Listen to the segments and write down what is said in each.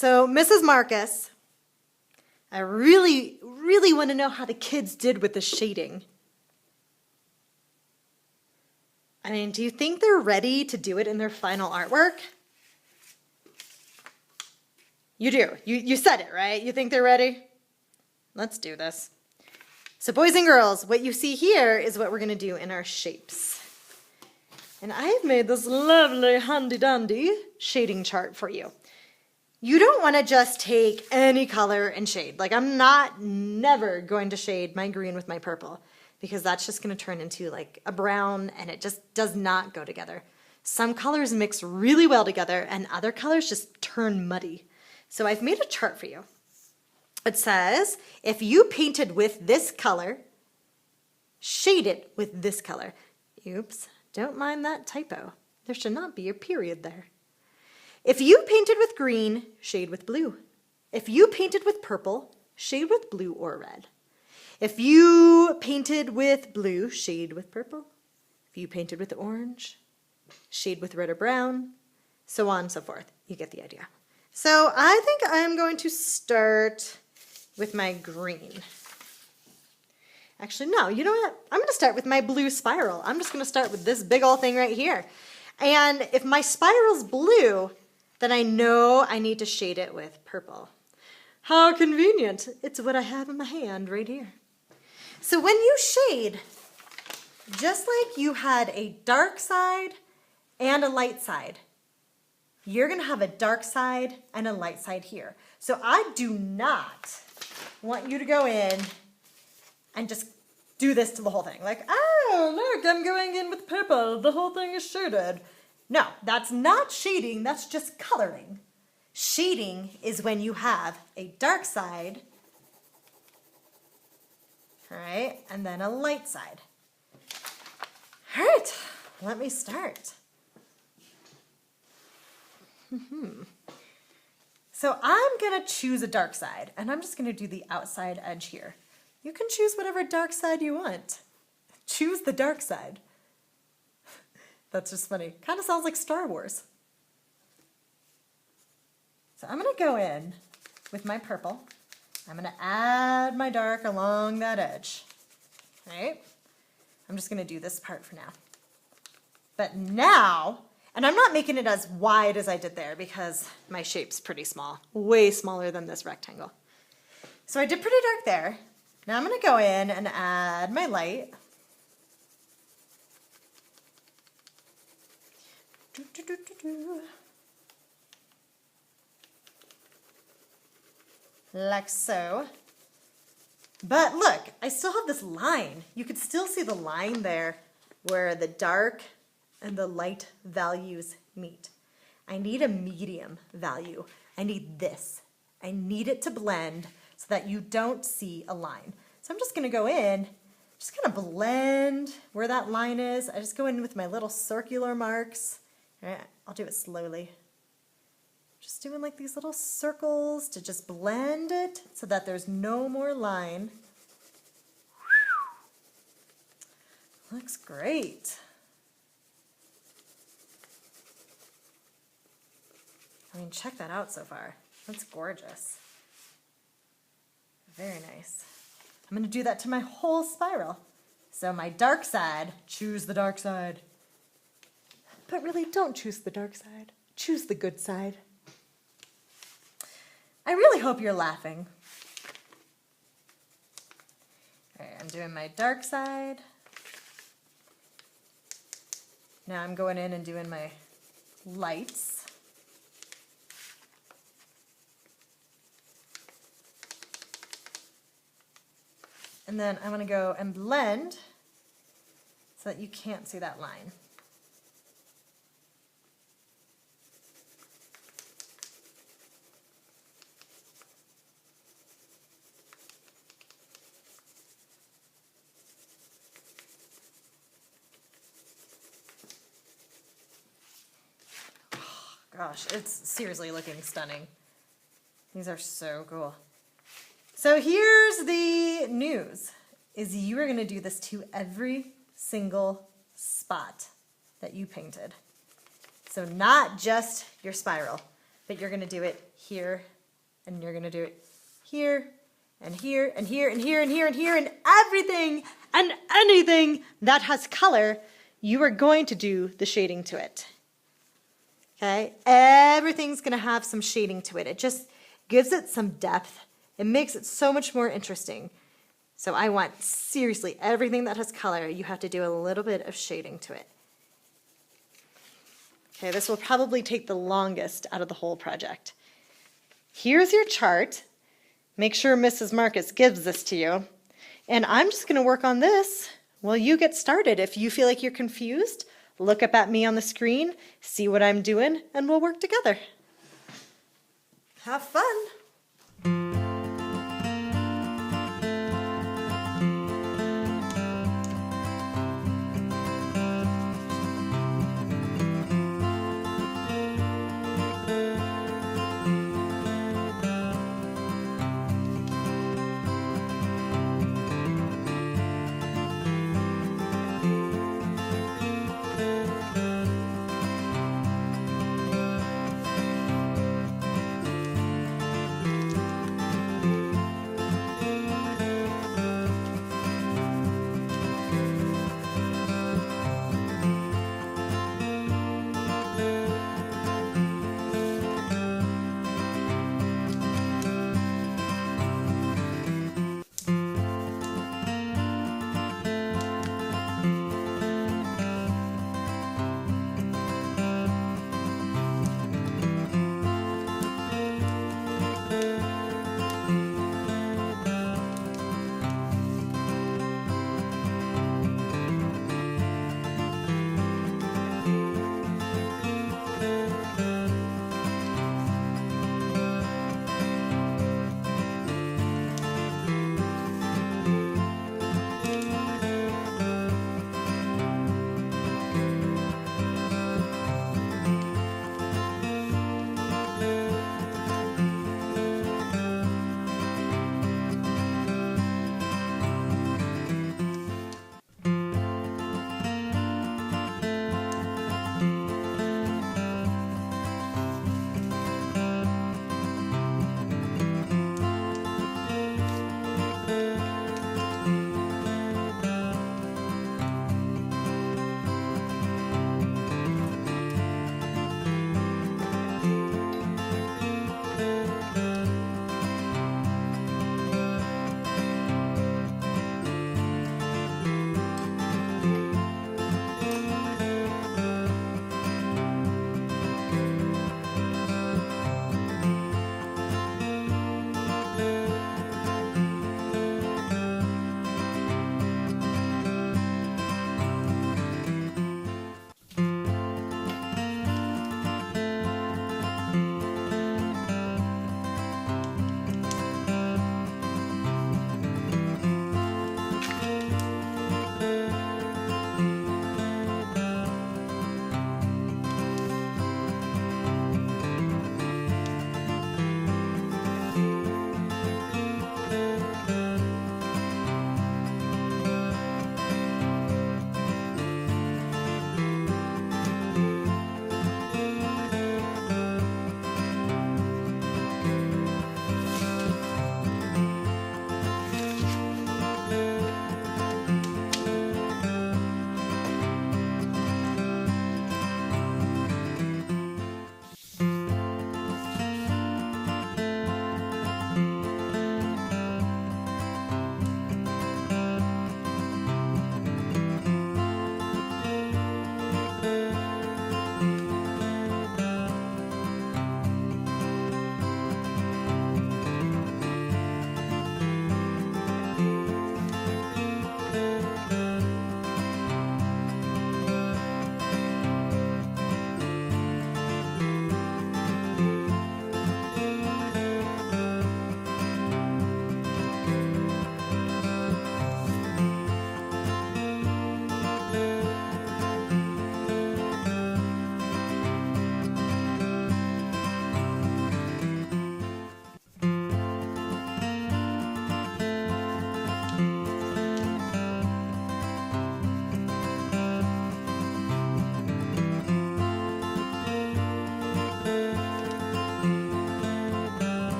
So, Mrs. Marcus, I really want to know how the kids did with the shading. I mean, do you think they're ready to do it in their final artwork? You do. You said it, right? You think they're ready? Let's do this. So boys and girls, what you see here is what we're going to do in our shapes. And I've made this lovely handy-dandy shading chart for you. You don't want to just take any color and shade. Like, I'm never going to shade my green with my purple, because that's just going to turn into like a brown, and it just does not go together. Some colors mix really well together and other colors just turn muddy. So I've made a chart for you. It says, if you painted with this color, shade it with this color. Oops, don't mind that typo. There should not be a period there. If you painted with green, shade with blue. If you painted with purple, shade with blue or red. If you painted with blue, shade with purple. If you painted with orange, shade with red or brown, so on and so forth. You get the idea. So I think I'm going to start with my green. Actually, no, you know what? I'm going to start with my blue spiral. I'm just going to start with this big old thing right here. And if my spiral's blue, then I know I need to shade it with purple. How convenient. It's what I have in my hand right here. So when you shade, just like you had a dark side and a light side, you're going to have a dark side and a light side here. So I do not want you to go in and just do this to the whole thing. Like, oh, look, I'm going in with purple. The whole thing is shaded. No, that's not shading. That's just coloring. Shading is when you have a dark side, all right, and then a light side. All right, let me start. So I'm going to choose a dark side, and I'm just going to do the outside edge here. You can choose whatever dark side you want. Choose the dark side. That's just funny. Kind of sounds like Star Wars. So I'm going to go in with my purple. I'm going to add my dark along that edge. All right? I'm just going to do this part for now. But now, and I'm not making it as wide as I did there because my shape's pretty small, way smaller than this rectangle. So I did pretty dark there. Now I'm going to go in and add my light. Like so. But look, I still have this line. You could still see the line there where the dark and the light values meet. I need a medium value. I need this. I need it to blend so that you don't see a line. So I'm just going to go in, just kind of blend where that line is. I just go in with my little circular marks. All right, I'll do it slowly. Just doing like these little circles to just blend it so that there's no more line. Looks great. I mean, check that out so far. That's gorgeous. Very nice. I'm going to do that to my whole spiral. So my dark side, choose the dark side. But really, don't choose the dark side. Choose the good side. I really hope you're laughing. All right, I'm doing my dark side. Now I'm going in and doing my lights. And then I'm going to go and blend so that you can't see that line. Gosh, it's seriously looking stunning. These are so cool. So here's the news, is you are going to do this to every single spot that you painted. So not just your spiral, but you're gonna do it here, and you're gonna do it here, and here, and here, and here, and here, and here, and everything and anything that has color, you are going to do the shading to it. Okay, everything's gonna have some shading to it. It just gives it some depth. It makes it so much more interesting. So I want, seriously, everything that has color, you have to do a little bit of shading to it. Okay, this will probably take the longest out of the whole project. Here's your chart. Make sure Mrs. Marcus gives this to you. And I'm just gonna work on this while you get started. If you feel like you're confused, look up at me on the screen, see what I'm doing, and we'll work together. Have fun.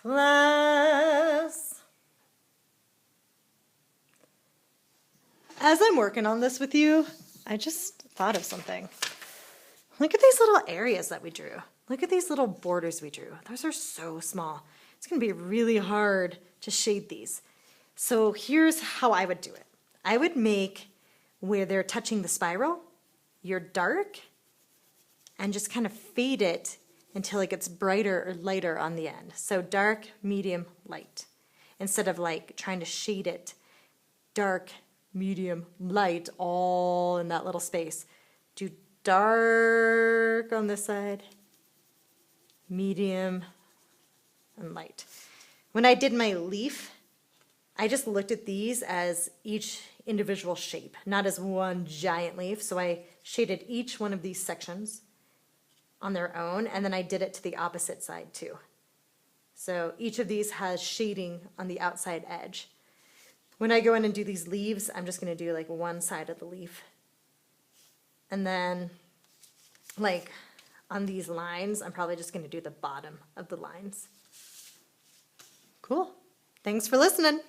Class. As I'm working on this with you, I just thought of something. Look at these little areas that we drew. Look at these little borders we drew. Those are so small. It's going to be really hard to shade these. So here's how I would do it. I would make where they're touching the spiral, your dark, and just kind of fade it until it gets brighter or lighter on the end. So dark, medium, light. Instead of like trying to shade it dark, medium, light, all in that little space. Do dark on this side, medium, and light. When I did my leaf, I just looked at these as each individual shape, not as one giant leaf. So I shaded each one of these sections on their own, and then I did it to the opposite side too. So each of these has shading on the outside edge. When I go in and do these leaves, I'm just going to do like one side of the leaf. And then like on these lines, I'm probably just going to do the bottom of the lines. Cool. Thanks for listening.